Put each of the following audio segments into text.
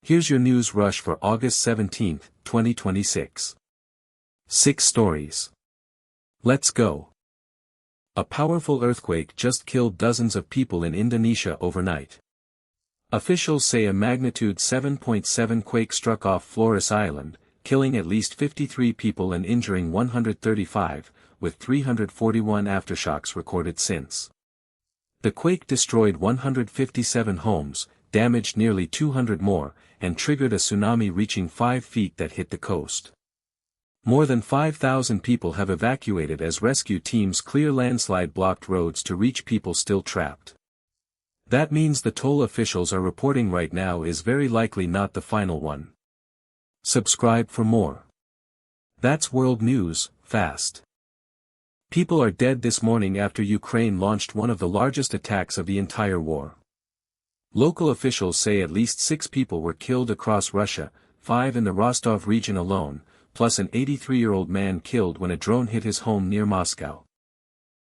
Here's your news rush for August 17, 2026. 6 stories. Let's go. A powerful earthquake just killed dozens of people in Indonesia overnight. Officials say a magnitude 7.7 quake struck off Flores Island, killing at least 53 people and injuring 135, with 341 aftershocks recorded since. The quake destroyed 157 homes, damaged nearly 200 more, and triggered a tsunami reaching 5 feet that hit the coast. More than 5,000 people have evacuated as rescue teams clear landslide-blocked roads to reach people still trapped. That means the toll officials are reporting right now is very likely not the final one. Subscribe for more. That's world news, fast. People are dead this morning after Ukraine launched one of the largest attacks of the entire war. Local officials say at least 6 people were killed across Russia, 5 in the Rostov region alone, plus an 83-year-old man killed when a drone hit his home near Moscow.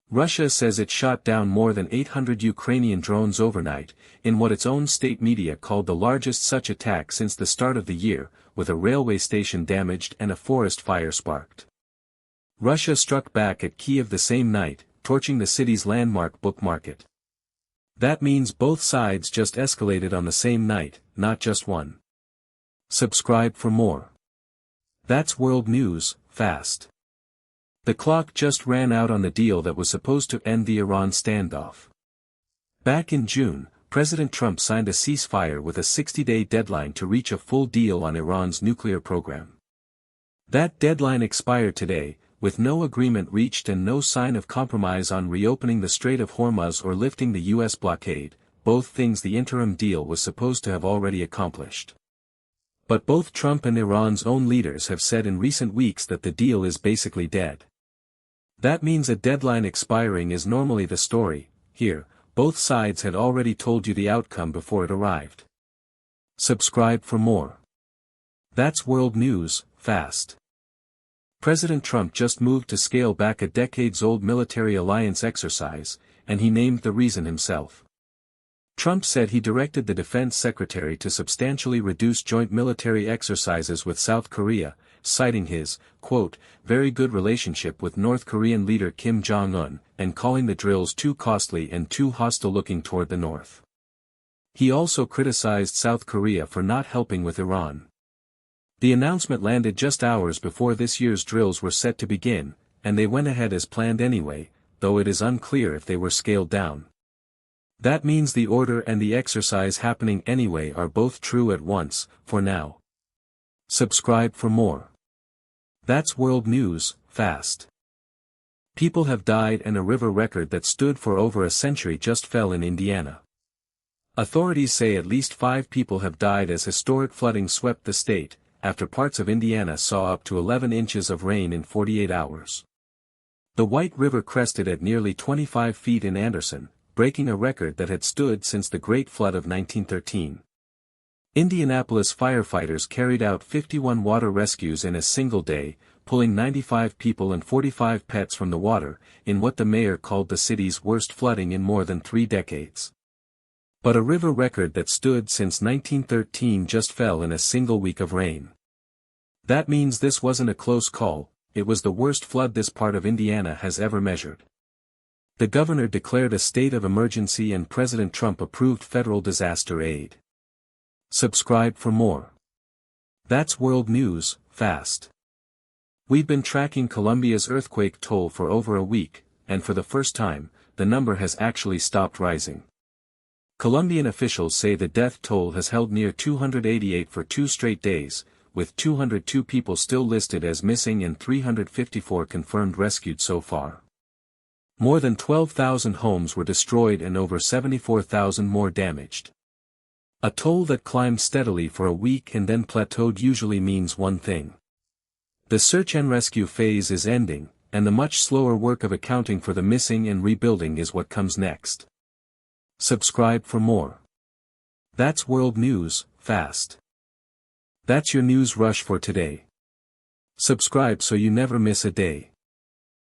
Russia says it shot down more than 800 Ukrainian drones overnight, in what its own state media called the largest such attack since the start of the year, with a railway station damaged and a forest fire sparked. Russia struck back at Kyiv the same night, torching the city's landmark book market. That means both sides just escalated on the same night, not just one. Subscribe for more. That's world news, fast. The clock just ran out on the deal that was supposed to end the Iran standoff. Back in June, President Trump signed a ceasefire with a 60-day deadline to reach a full deal on Iran's nuclear program. That deadline expired today, with no agreement reached and no sign of compromise on reopening the Strait of Hormuz or lifting the U.S. blockade, both things the interim deal was supposed to have already accomplished. But both Trump and Iran's own leaders have said in recent weeks that the deal is basically dead. That means a deadline expiring is normally the story. Here, both sides had already told you the outcome before it arrived. Subscribe for more. That's world news, fast. President Trump just moved to scale back a decades-old military alliance exercise, and he named the reason himself. Trump said he directed the defense secretary to substantially reduce joint military exercises with South Korea, citing his, quote, very good relationship with North Korean leader Kim Jong-un, and calling the drills too costly and too hostile looking toward the North. He also criticized South Korea for not helping with Iran. The announcement landed just hours before this year's drills were set to begin, and they went ahead as planned anyway, though it is unclear if they were scaled down. That means the order and the exercise happening anyway are both true at once, for now. Subscribe for more. That's world news, fast. People have died and a river record that stood for over a century just fell in Indiana. Authorities say at least 5 people have died as historic flooding swept the state, after parts of Indiana saw up to 11 inches of rain in 48 hours. The White River crested at nearly 25 feet in Anderson, breaking a record that had stood since the Great Flood of 1913. Indianapolis firefighters carried out 51 water rescues in a single day, pulling 95 people and 45 pets from the water, in what the mayor called the city's worst flooding in more than 3 decades. But a river record that stood since 1913 just fell in a single week of rain. That means this wasn't a close call, it was the worst flood this part of Indiana has ever measured. The governor declared a state of emergency and President Trump approved federal disaster aid. Subscribe for more. That's world news, fast. We've been tracking Colombia's earthquake toll for over a week, and for the first time, the number has actually stopped rising. Colombian officials say the death toll has held near 288 for 2 straight days, with 202 people still listed as missing and 354 confirmed rescued so far. More than 12,000 homes were destroyed and over 74,000 more damaged. A toll that climbed steadily for a week and then plateaued usually means one thing. The search and rescue phase is ending, and the much slower work of accounting for the missing and rebuilding is what comes next. Subscribe for more. That's world news, fast. That's your news rush for today. Subscribe so you never miss a day.